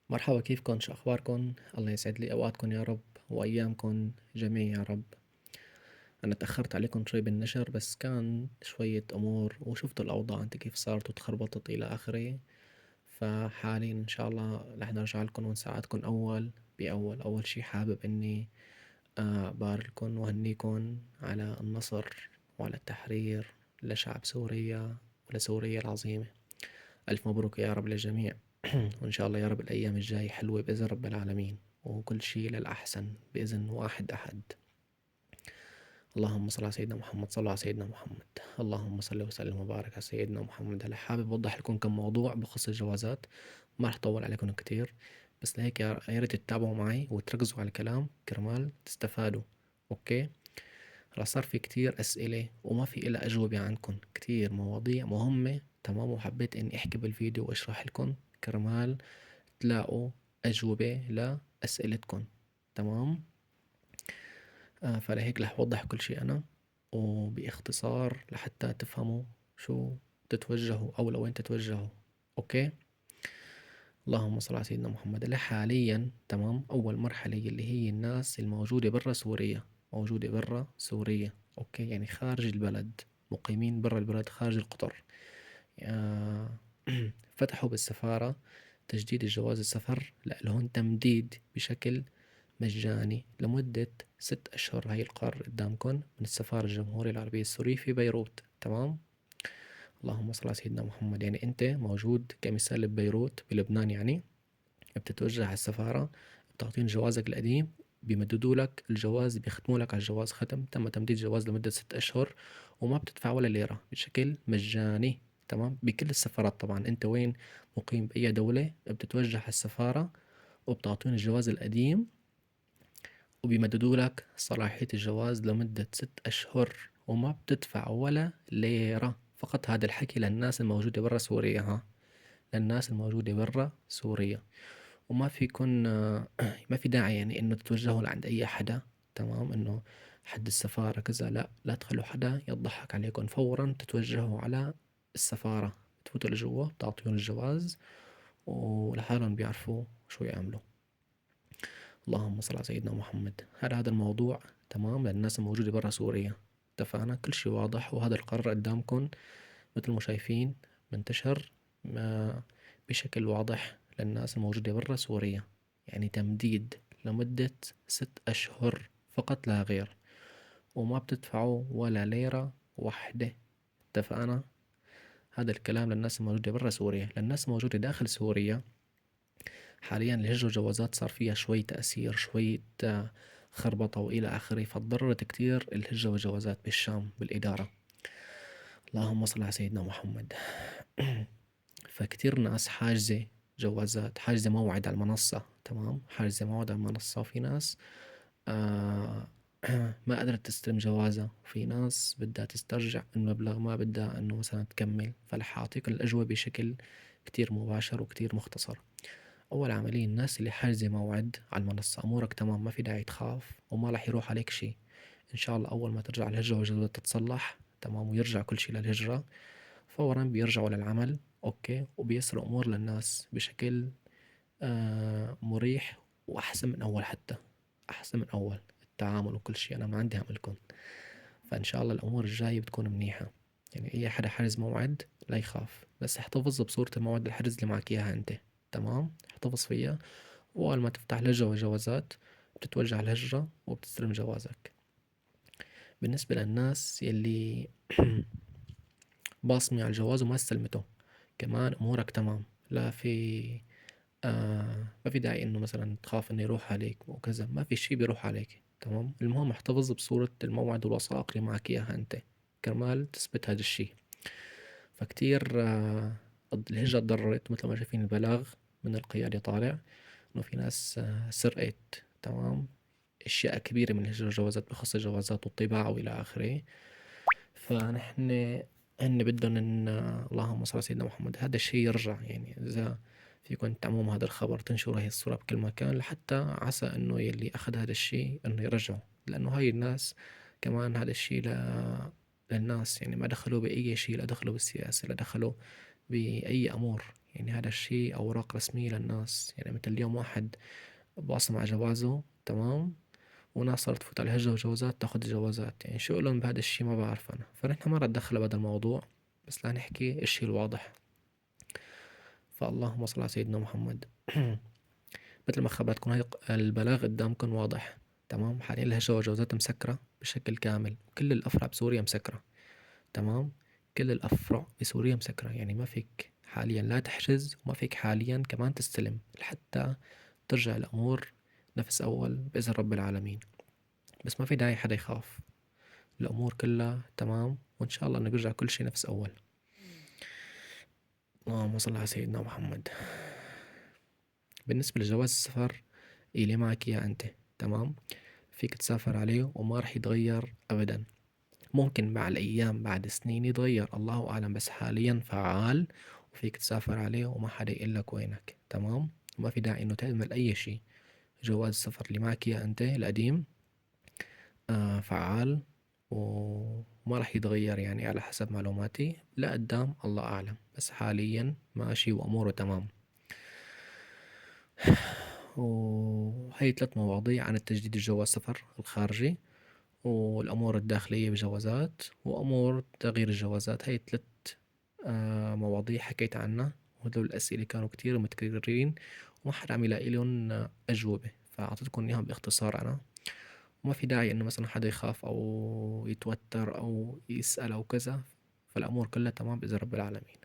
مرحبا، كيفكن؟ شو أخباركن؟ الله يسعد لي أوقاتكن يا رب، وأيامكن جميع يا رب. أنا تأخرت عليكم شوي بالنشر، بس كان شوية أمور وشفتوا الأوضاع أنت كيف صارت وتخربطت إلى آخره. فحاليا إن شاء الله رح نرجع لكم ونساعدكم أول بأول. أول شي حابب إني باركن وهنيكن على النصر وعلى التحرير لشعب سوريا ولسوريا العظيمة. ألف مبروك يا رب للجميع. وإن شاء الله يا رب الأيام الجاي حلوة بإذن رب العالمين، وكل شي للأحسن بإذن واحد أحد. اللهم صل على سيدنا محمد. صلوا على سيدنا محمد. اللهم صل وسلم وبارك على سيدنا محمد. هلا حابب أوضح لكم كم موضوع بخص الجوازات، ما رح طول عليكم كتير، بس لهيك يا ريت تتابعوا معي وتركزوا على الكلام كرمال تستفادوا. أوكي؟ هلا صار في كتير أسئلة وما في إلا أجوبة عندكم، كتير مواضيع مهمة تمام، وحبيت إني أحكي بالفيديو وأشرح لكم كرمال تلاقوا أجوبة لأسئلتكن. تمام. فلهيك رح أوضح كل شي أنا وباختصار لحتى تفهموا شو تتوجهوا أو لوين تتوجهوا. أوكي. اللهم صل على سيدنا محمد. هلا حاليا تمام، أول مرحلة اللي هي الناس الموجودة برا سوريا، موجودة برا سوريا. أوكي، يعني خارج البلد، مقيمين برا البلد خارج القطر. آه، فتحوا بالسفارة تجديد الجواز السفر لهم تمديد بشكل مجاني لمدة 6 أشهر. هاي القرار قدامكم من السفارة الجمهورية العربية السورية في بيروت. تمام. اللهم صل على سيدنا محمد. يعني أنت موجود كمثال ببيروت بلبنان، يعني بتتوجه على السفارة، بتعطيهم جوازك القديم، بيمددوا لك الجواز، بيختموا لك على الجواز ختم تم تمديد الجواز لمدة 6 أشهر، وما بتدفع ولا ليرة، بشكل مجاني. تمام، بكل السفارات طبعا. انت وين مقيم بأي دولة بتتوجه على السفارة وبتعطيهم الجواز القديم، وبيمددوا لك صلاحية الجواز لمدة 6 أشهر، وما بتدفع ولا ليرة. فقط هذا الحكي للناس الموجودة برا سوريا، ها، للناس الموجودة برا سوريا. وما فيكن ما في داعي يعني انه تتوجهوا لعند اي حدا. تمام، انه حد السفارة كذا، لا، لا تخلوا حدا يضحك عليكم. فورا تتوجهوا على السفارة، تفوتوا لجوا، بتعطيهم الجواز ولحالهم بيعرفوا شو يعملوا. اللهم صل على سيدنا محمد. هذا الموضوع تمام للناس الموجودة برا سوريا. اتفقنا، كل شي واضح، وهذا القرار قدامكم مثل ما شايفين منتشر بشكل واضح للناس الموجودة برا سوريا. يعني تمديد لمدة 6 أشهر فقط لا غير، وما بتدفعوا ولا ليرة واحدة. اتفقنا. هذا الكلام للناس الموجودة برا سوريا. للناس الموجودة داخل سوريا، حاليا الهجرة والجوازات صار فيها شوي تأثير، شوية خربطة وإلى آخره، فتضررت كتير الهجرة والجوازات بالشام بالإدارة. اللهم صل على سيدنا محمد. فكتير ناس حاجزة جوازات، حاجزة موعد على المنصة. تمام، حاجزة موعد على المنصة، وفي ناس آه ما قدرت تستلم جوازها، وفي ناس بدها تسترجع المبلغ، ما بدها انه مثلا تكمل. فلح اعطيكم الاجوبة بشكل كتير مباشر وكتير مختصر. اول عملية، الناس اللي حاجزة موعد على المنصة امورك تمام، ما في داعي تخاف وما رح يروح عليك شي. ان شاء الله اول ما ترجع الهجرة والجوازات تتصلح تمام ويرجع كل شي للهجرة، فورا بيرجعوا للعمل. اوكي، وبيسروا امور للناس بشكل مريح واحسن من اول، حتى احسن من اول التعامل وكل شيء. انا ما عندي هملكم، فان شاء الله الامور الجاية بتكون منيحة. يعني اي حدا حرز موعد لا يخاف، بس احتفظ بصورة الموعد الحرز اللي معك اياها انت. تمام، احتفظ فيها، واول ما تفتح الهجرة والجوازات بتتوجه على الهجرة وبتستلم جوازك. بالنسبة للناس يلي باصمي على الجواز وما استلمته، كمان امورك تمام. لا في ما في داعي انه مثلا تخاف انه يروح عليك وكذا، ما في شي بيروح عليك. تمام، المهم احتفظ بصورة الموعد والوثائق اللي معك اياها انت كرمال تثبت هذا الشي. فكتير الهجرة تضررت، مثل ما شايفين البلاغ من القيادة طالع انه في ناس سرقت. تمام، اشياء كبيرة من الهجرة والجوازات بخص الجوازات والطباعة والى اخره. فنحن هن بدهم ان اللهم صل على سيدنا محمد هذا الشيء يرجع. يعني اذا فيكم تعمموا هذا الخبر، تنشروا هي الصورة بكل مكان، لحتى عسى انه يلي اخذ هذا الشيء انه يرجعه. لانه هاي الناس كمان هذا الشيء للناس، يعني ما دخلوا بأي شيء، لا دخلوا بالسياسة، لا دخلوا بأي أمور. يعني هذا الشيء أوراق رسمية للناس. يعني مثل اليوم واحد بواصل مع جوازه، تمام، وناس صارت تفوت على الهجرة وجوازات تاخد جوازات. يعني شو لهم بهذا الشيء ما بعرف أنا. فنحن ما رح ندخل بهذا الموضوع، بس لا نحكي الشيء الواضح. فاللهم صل على سيدنا محمد. مثل ما خبرتكم هاي البلاغ قدامكم واضح، تمام. حاليا الهجرة والجوازات مسكرة بشكل كامل، كل الأفرع بسوريا مسكرة، تمام. كل الأفرع بسوريا مسكرة، يعني ما فيك حاليا لا تحجز، وما فيك حاليا كمان تستلم لحتى ترجع الأمور نفس أول بإذن رب العالمين. بس ما في داعي حدا يخاف، الأمور كلها تمام، وإن شاء الله إنه بيرجع كل شي نفس أول. اللهم صل على سيدنا محمد. بالنسبة لجواز السفر اللي معك إياه أنت، تمام، فيك تسافر عليه وما رح يتغير أبدا. ممكن مع الأيام بعد سنين يتغير، الله أعلم، بس حاليا فعال وفيك تسافر عليه وما حدا يقلك وينك، تمام. وما في داعي إنه تعمل أي شي. جواز السفر اللي معك إياه أنت القديم فعال وما رح يتغير، يعني على حسب معلوماتي لقدام الله أعلم، بس حاليا ماشي وأموره تمام. وهي 3 مواضيع عن التجديد الجواز السفر الخارجي، والأمور الداخلية بجوازات، وأمور تغيير الجوازات. هاي 3 مواضيع حكيت عنها، وهدول الأسئلة كانوا كتير متكررين وما حدا عم يلاقي لهم أجوبة، فأعطيتكم إياهم باختصار أنا. وما في داعي إنه مثلا حدا يخاف أو يتوتر أو يسأل أو كذا، فالأمور كلها تمام بإذن رب العالمين.